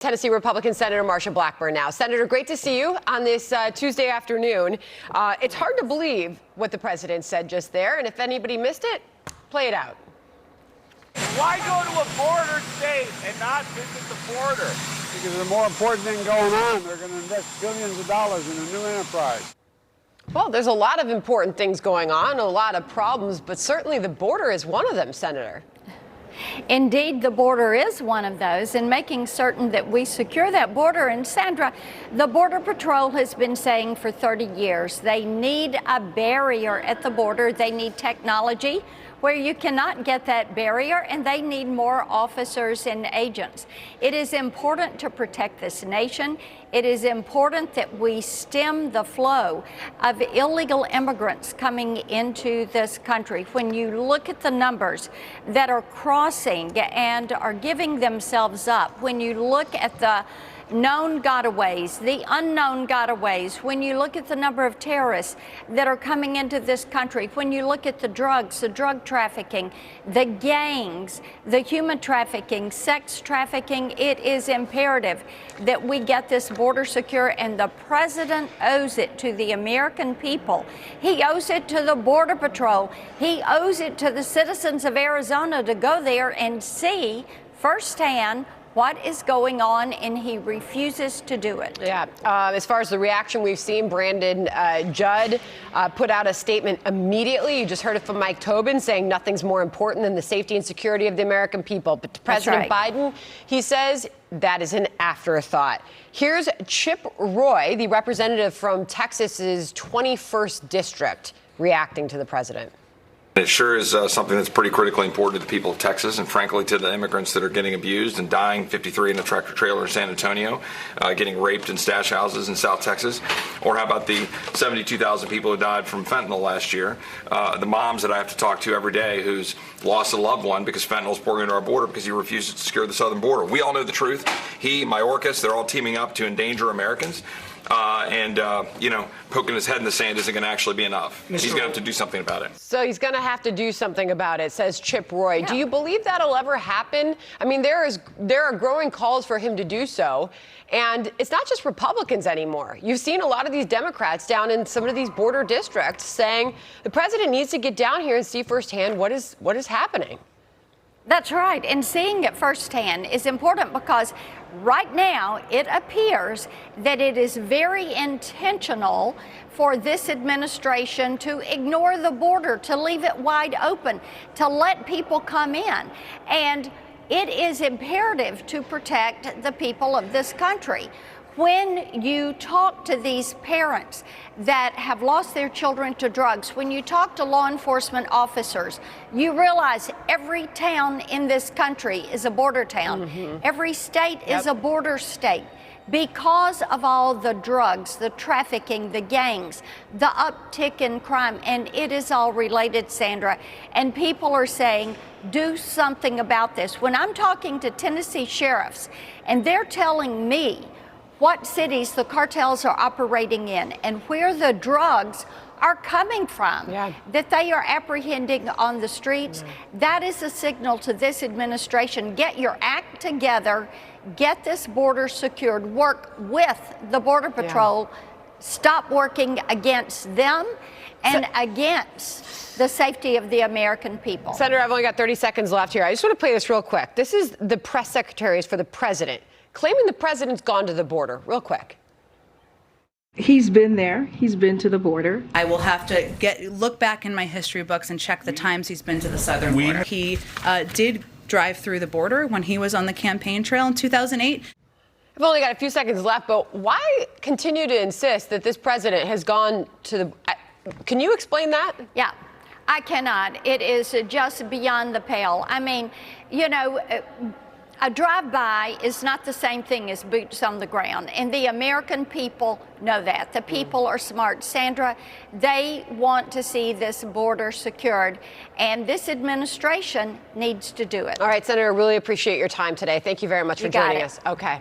Tennessee Republican Senator Marsha Blackburn now. Senator, great to see you on this Tuesday afternoon. It's hard to believe what the president said just there, and if anybody missed it, play it out. Why go to a border state and not visit the border? Because there's a more important thing going on. They're going to invest billions of dollars in a new enterprise. Well, there's a lot of important things going on, a lot of problems, but certainly the border is one of them, Senator. Indeed, the border is one of those, and making certain that we secure that border. And Sandra, the Border Patrol has been saying for 30 years they need a barrier at the border. They need technology where you cannot get that barrier, and they need more officers and agents. It is important to protect this nation. It is important that we stem the flow of illegal immigrants coming into this country. When you look at the numbers that are crossing and are giving themselves up, when you look at the known gotaways, the unknown gotaways, when you look at the number of terrorists that are coming into this country, when you look at the drugs, the drug trafficking, the gangs, the human trafficking, sex trafficking, it is imperative that we get this border secure, and the president owes it to the American people. He owes it to the Border Patrol. He owes it to the citizens of Arizona to go there and see firsthand what is going on, and he refuses to do it. Yeah. As far as the reaction we've seen, Brandon Judd put out a statement immediately. You just heard it from Mike Tobin saying nothing's more important than the safety and security of the American people. But to President Biden, he says that is an afterthought. Here's Chip Roy, the representative from Texas's 21st district, reacting to the president. It sure is something that's pretty critically important to the people of Texas, and frankly to the immigrants that are getting abused and dying, 53 in a tractor trailer in San Antonio, getting raped in stash houses in South Texas. Or how about the 72,000 people who died from fentanyl last year? The moms that I have to talk to every day who's lost a loved one because fentanyl's pouring into our border because he refuses to secure the southern border. We all know the truth. He, Mayorkas, they're all teaming up to endanger Americans. Poking his head in the sand isn't going to actually be enough. He's going to have to do something about it. So he's going to have to do something about it, says Chip Roy. Yeah. Do you believe that'll ever happen? I mean, there are growing calls for him to do so. And it's not just Republicans anymore. You've seen a lot of these Democrats down in some of these border districts saying the president needs to get down here and see firsthand what is happening. That's right. And seeing it firsthand is important because right now it appears that it is very intentional for this administration to ignore the border, to leave it wide open, to let people come in. And it is imperative to protect the people of this country. When you talk to these parents that have lost their children to drugs, when you talk to law enforcement officers, you realize every town in this country is a border town. Mm-hmm. Every state is a border state. Because of all the drugs, the trafficking, the gangs, the uptick in crime, and it is all related, Sandra. And people are saying, do something about this. When I'm talking to Tennessee sheriffs, and they're telling me what cities the cartels are operating in and where the drugs are coming from, that they are apprehending on the streets, that is a signal to this administration. Get your act together, get this border secured, work with the Border Patrol, stop working against them and against the safety of the American people. Senator, I've only got 30 seconds left here. I just want to play this real quick. This is the press secretaries for the president claiming the president's gone to the border. Real quick. He's been there. He's been to the border. I will have to look back in my history books and check the times he's been to the southern border. He did drive through the border when he was on the campaign trail in 2008. I've only got a few seconds left, but why continue to insist that this president has gone to the... Can you explain that? Yeah. I cannot. It is just beyond the pale. I mean, a drive-by is not the same thing as boots on the ground, and the American people know that. The people are smart. Sandra, they want to see this border secured, and this administration needs to do it. All right, Senator, really appreciate your time today. Thank you very much for joining us. Okay.